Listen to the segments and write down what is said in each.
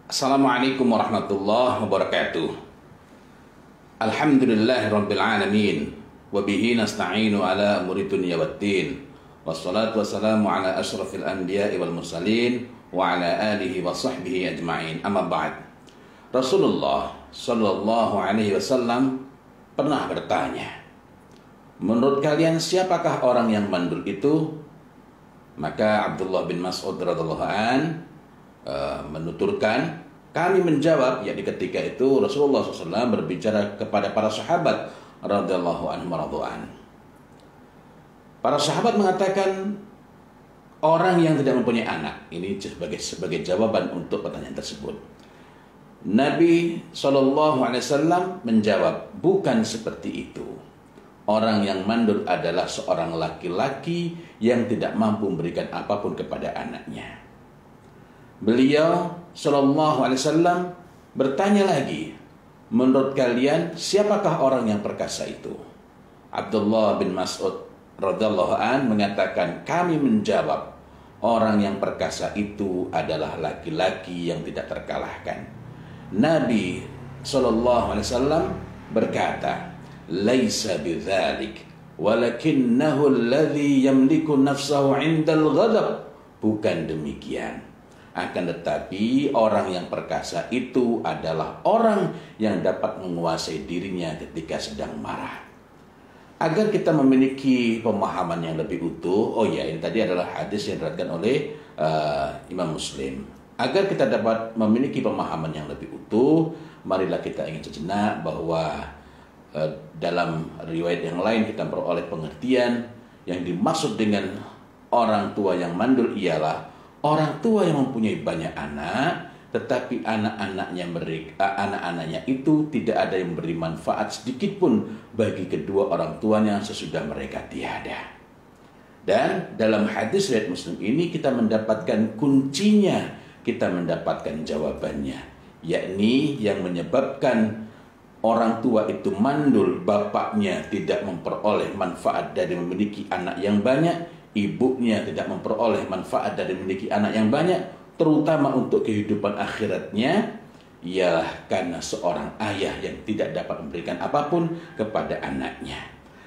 Assalamualaikum warahmatullahi wabarakatuh. Alhamdulillahirabbil alamin wa bihi nasta'inu ala umuri dunya waddin. Wassalatu wassalamu ala asyrafil anbiya'i wal mursalin wa ala alihi wa sahbihi ajma'in. Amma ba'd. Rasulullah sallallahu alaihi wasallam pernah bertanya, menurut kalian siapakah orang yang mandul itu? Maka Abdullah bin Mas'ud radhiyallahu an menuturkan, kami menjawab, yakni ketika itu Rasulullah SAW berbicara kepada para sahabat radhiyallahu anhum radhu'an. Para sahabat mengatakan orang yang tidak mempunyai anak. Ini sebagai jawaban untuk pertanyaan tersebut. Nabi SAW menjawab, bukan seperti itu. Orang yang mandul adalah seorang laki-laki yang tidak mampu memberikan apapun kepada anaknya. Beliau Sallallahu Alaihi Wasallam bertanya lagi, menurut kalian siapakah orang yang perkasa itu? Abdullah bin Mas'ud radhiyallahu an mengatakan, kami menjawab, orang yang perkasa itu adalah laki-laki yang tidak terkalahkan. Nabi Sallallahu Alaihi Wasallam berkata, laisa bidzalik walakinnahu alladhi yamliku nafsahu 'indal ghadab. Bukan demikian, akan tetapi orang yang perkasa itu adalah orang yang dapat menguasai dirinya ketika sedang marah. Agar kita memiliki pemahaman yang lebih utuh, ini tadi adalah hadis yang diriwayatkan oleh Imam Muslim. Agar kita dapat memiliki pemahaman yang lebih utuh, marilah kita ingin sejenak bahwa dalam riwayat yang lain kita memperoleh pengertian yang dimaksud dengan orang tua yang mandul ialah orang tua yang mempunyai banyak anak, tetapi anak-anaknya itu tidak ada yang memberi manfaat sedikit pun bagi kedua orang tuanya sesudah mereka tiada. Dan dalam hadis riwayat Muslim ini kita mendapatkan kuncinya, kita mendapatkan jawabannya, yakni yang menyebabkan orang tua itu mandul, bapaknya tidak memperoleh manfaat dari memiliki anak yang banyak, ibunya tidak memperoleh manfaat dari memiliki anak yang banyak, terutama untuk kehidupan akhiratnya, ialah karena seorang ayah yang tidak dapat memberikan apapun kepada anaknya.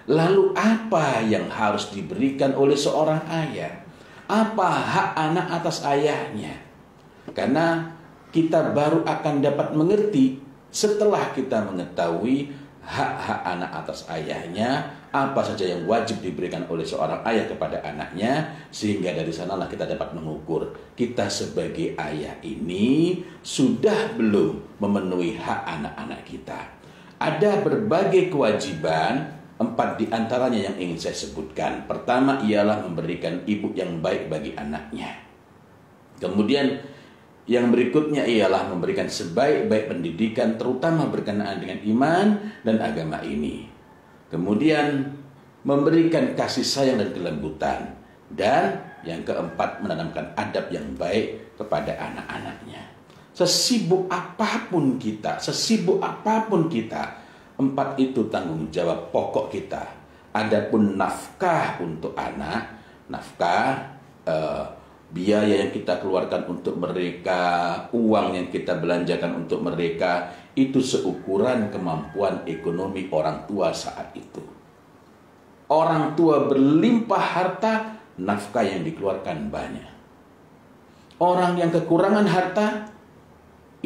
Lalu apa yang harus diberikan oleh seorang ayah? Apa hak anak atas ayahnya? Karena kita baru akan dapat mengerti setelah kita mengetahui hak-hak anak atas ayahnya, apa saja yang wajib diberikan oleh seorang ayah kepada anaknya, sehingga dari sanalah kita dapat mengukur kita sebagai ayah ini sudah belum memenuhi hak anak-anak kita. Ada berbagai kewajiban, 4 diantaranya yang ingin saya sebutkan. Pertama ialah memberikan ibu yang baik bagi anaknya. Kemudian yang berikutnya ialah memberikan sebaik-baik pendidikan, terutama berkenaan dengan iman dan agama ini. Kemudian memberikan kasih sayang dan kelembutan. Dan yang keempat, menanamkan adab yang baik kepada anak-anaknya. Sesibuk apapun kita, 4 itu tanggung jawab pokok kita. Adapun nafkah untuk anak, nafkah, biaya yang kita keluarkan untuk mereka, uang yang kita belanjakan untuk mereka, itu seukuran kemampuan ekonomi orang tua saat itu. Orang tua berlimpah harta, nafkah yang dikeluarkan banyak. Orang yang kekurangan harta,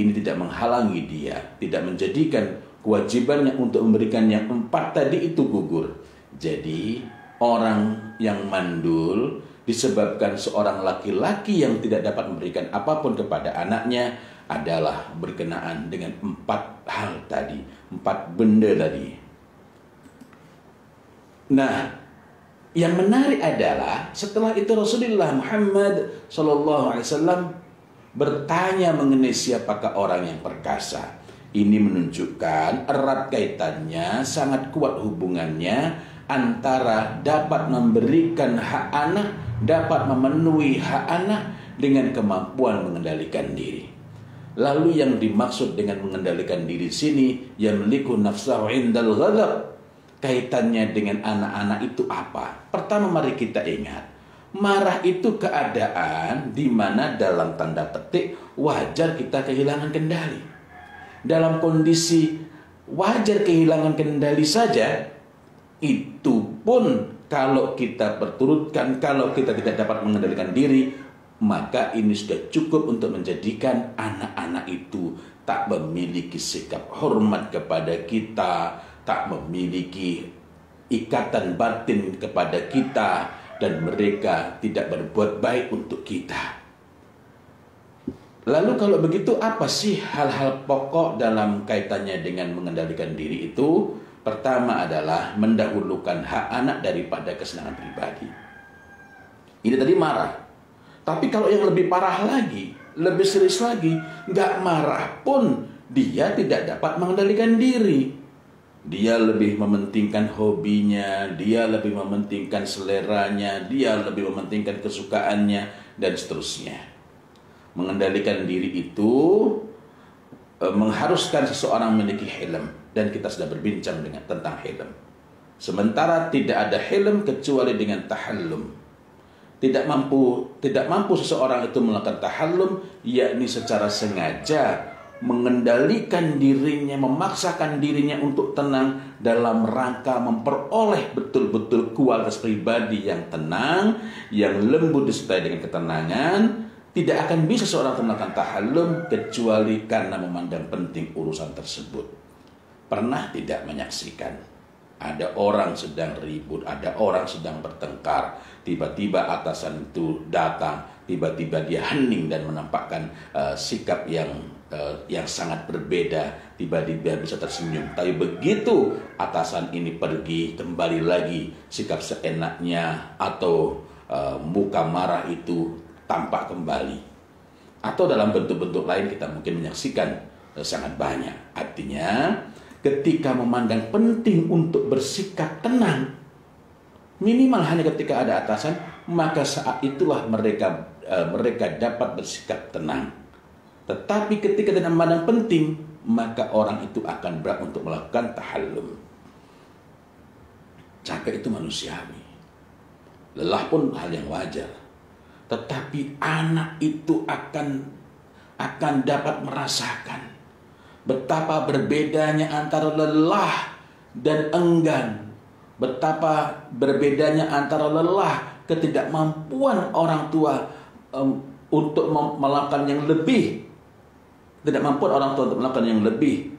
ini tidak menghalangi dia, tidak menjadikan kewajibannya untuk memberikan yang 4 tadi itu gugur. Jadi orang yang mandul disebabkan seorang laki-laki yang tidak dapat memberikan apapun kepada anaknya adalah berkenaan dengan 4 hal tadi, 4 benda tadi. Nah, yang menarik adalah setelah itu Rasulullah Muhammad SAW bertanya mengenai siapakah orang yang perkasa. Ini menunjukkan erat kaitannya, sangat kuat hubungannya antara dapat memberikan hak anak, dapat memenuhi hak anak dengan kemampuan mengendalikan diri. Lalu yang dimaksud dengan mengendalikan diri sini, yamliku nafsahu 'indal ghadab. Kaitannya dengan anak-anak itu apa? Pertama, mari kita ingat Marah itu keadaan di mana dalam tanda petik wajar kita kehilangan kendali. Dalam kondisi wajar kehilangan kendali saja, itu pun kalau kita perturutkan, kalau kita tidak dapat mengendalikan diri, maka ini sudah cukup untuk menjadikan anak-anak itu tak memiliki sikap hormat kepada kita, tak memiliki ikatan batin kepada kita, dan mereka tidak berbuat baik untuk kita. Lalu kalau begitu, apa sih hal-hal pokok dalam kaitannya dengan mengendalikan diri itu? Pertama adalah mendahulukan hak anak daripada kesenangan pribadi. Ini tadi marah. Tapi kalau yang lebih parah lagi, lebih serius lagi, nggak marah pun dia tidak dapat mengendalikan diri. Dia lebih mementingkan hobinya, dia lebih mementingkan seleranya, dia lebih mementingkan kesukaannya, dan seterusnya. Mengendalikan diri itu mengharuskan seseorang memiliki hilm, dan kita sudah berbincang tentang hilm. Sementara tidak ada hilm kecuali dengan tahallum. Tidak mampu seseorang itu melakukan tahallum, yakni secara sengaja mengendalikan dirinya, memaksakan dirinya untuk tenang dalam rangka memperoleh betul-betul kualitas pribadi yang tenang, yang lembut disertai dengan ketenangan. Tidak akan bisa seorang melakukan tahallum kecuali karena memandang penting urusan tersebut. Pernah tidak menyaksikan ada orang sedang ribut, ada orang sedang bertengkar, tiba-tiba atasan itu datang, tiba-tiba dia hening dan menampakkan sikap yang sangat berbeda, tiba-tiba bisa tersenyum. Tapi begitu atasan ini pergi, kembali lagi sikap seenaknya, atau muka marah itu tampak kembali. Atau dalam bentuk-bentuk lain kita mungkin menyaksikan sangat banyak. Artinya ketika memandang penting untuk bersikap tenang, minimal hanya ketika ada atasan, maka saat itulah mereka dapat bersikap tenang. Tetapi ketika tidak memandang penting, maka orang itu akan berat untuk melakukan tahallum. Capek itu manusiawi, lelah pun hal yang wajar. Tetapi anak itu akan dapat merasakan betapa berbedanya antara lelah dan enggan. Betapa berbedanya antara lelah, ketidakmampuan orang tua untuk melakukan yang lebih. Ketidakmampuan orang tua untuk melakukan yang lebih.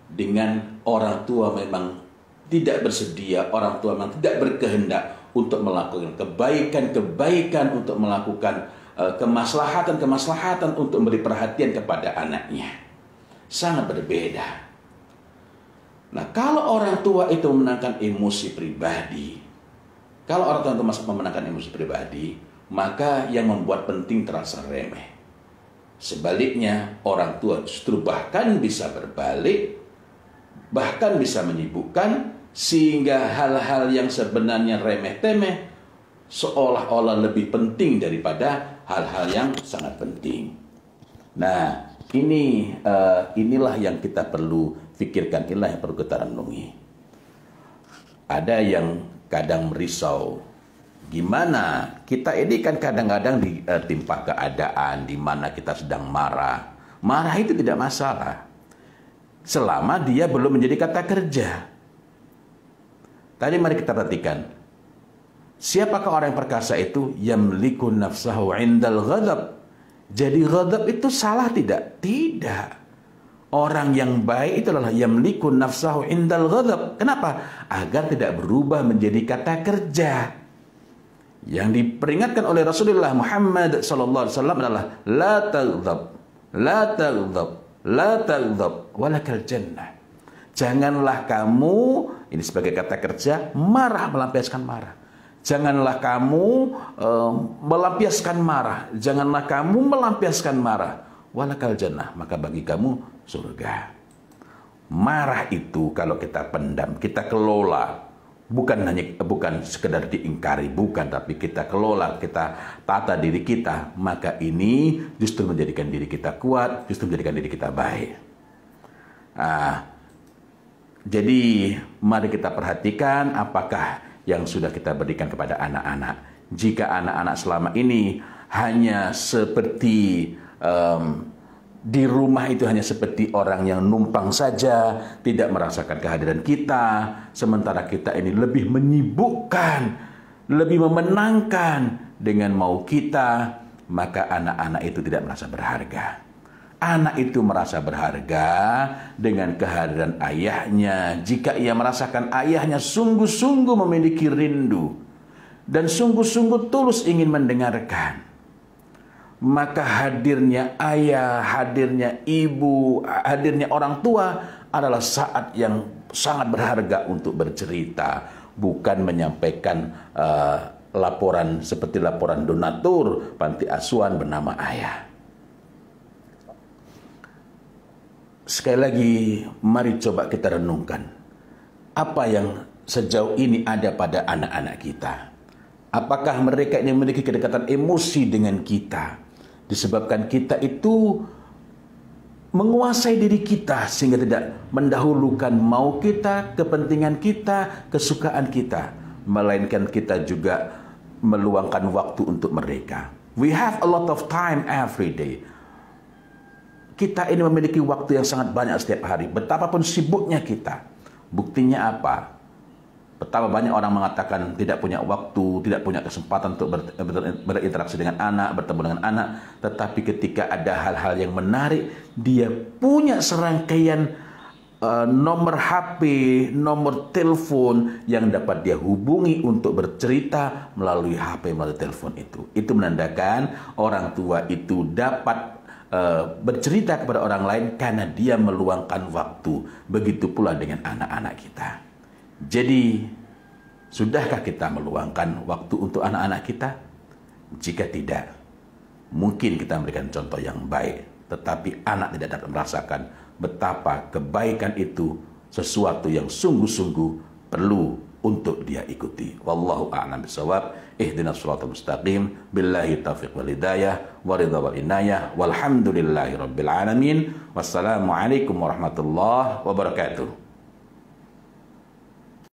Dengan orang tua memang tidak bersedia, orang tua memang tidak berkehendak untuk melakukan kebaikan-kebaikan, untuk melakukan kemaslahatan-kemaslahatan, untuk memberi perhatian kepada anaknya. Sangat berbeda. Nah, kalau orang tua itu memenangkan emosi pribadi, maka yang membuat penting terasa remeh. Sebaliknya, orang tua justru bahkan bisa berbalik, bahkan bisa menyibukkan, sehingga hal-hal yang sebenarnya remeh-temeh seolah-olah lebih penting daripada hal-hal yang sangat penting. Nah, inilah yang kita perlu pikirkan, inilah yang perlu kita renungi. Ada yang kadang merisau, gimana kita ini kan kadang-kadang ditimpa keadaan di mana kita sedang marah. Marah itu tidak masalah selama dia belum menjadi kata kerja. Tadi mari kita perhatikan, siapakah orang yang perkasa itu? Yamliku nafsahu indal ghadab. Jadi ghadab itu salah tidak? Tidak. Orang yang baik itu adalah yamliku nafsahu indal ghadab. Kenapa? Agar tidak berubah menjadi kata kerja. Yang diperingatkan oleh Rasulullah Muhammad sallallahu alaihi wasallam adalah la taghdab, la taghdab, la taghdab walakal jannah. Janganlah kamu, ini sebagai kata kerja, marah, melampiaskan marah. Janganlah kamu melampiaskan marah. Janganlah kamu melampiaskan marah. Walakal jannah, maka bagi kamu surga. Marah itu kalau kita pendam, kita kelola, bukan sekedar diingkari, bukan, tapi kita kelola, kita tata diri kita, maka ini justru menjadikan diri kita kuat, justru menjadikan diri kita baik. Jadi mari kita perhatikan apakah yang sudah kita berikan kepada anak-anak. Jika anak-anak selama ini hanya seperti di rumah itu hanya seperti orang yang numpang saja, tidak merasakan kehadiran kita, sementara kita ini lebih menyibukkan, lebih memenangkan dengan mau kita, maka anak-anak itu tidak merasa berharga. Anak itu merasa berharga dengan kehadiran ayahnya jika ia merasakan ayahnya sungguh-sungguh memiliki rindu dan sungguh-sungguh tulus ingin mendengarkan. Maka hadirnya ayah, hadirnya ibu, hadirnya orang tua adalah saat yang sangat berharga untuk bercerita, bukan menyampaikan laporan seperti laporan donatur panti asuhan bernama ayah. Sekali lagi, mari coba kita renungkan apa yang sejauh ini ada pada anak-anak kita. Apakah mereka ini memiliki kedekatan emosi dengan kita? Disebabkan kita itu menguasai diri kita sehingga tidak mendahulukan mau kita, kepentingan kita, kesukaan kita, melainkan kita juga meluangkan waktu untuk mereka. We have a lot of time every day. Kita ini memiliki waktu yang sangat banyak setiap hari, betapapun sibuknya kita. Buktinya apa? Betapa banyak orang mengatakan tidak punya waktu, tidak punya kesempatan untuk berinteraksi dengan anak, bertemu dengan anak. Tetapi ketika ada hal-hal yang menarik, dia punya serangkaian nomor HP, nomor telepon yang dapat dia hubungi untuk bercerita melalui HP, melalui telepon itu. Itu menandakan orang tua itu dapat bercerita kepada orang lain karena dia meluangkan waktu. Begitu pula dengan anak-anak kita. Jadi, sudahkah kita meluangkan waktu untuk anak-anak kita? Jika tidak, mungkin kita memberikan contoh yang baik, tetapi anak tidak dapat merasakan betapa kebaikan itu sesuatu yang sungguh-sungguh perlu untuk dia ikuti. Wallahu a'lam bishawab. Ihdinas shiratal mustaqim. Billahi taufiq wal hidayah wa ridha wal inayah. Walhamdulillahi rabbil alamin. Wassalamualaikum warahmatullahi wabarakatuh.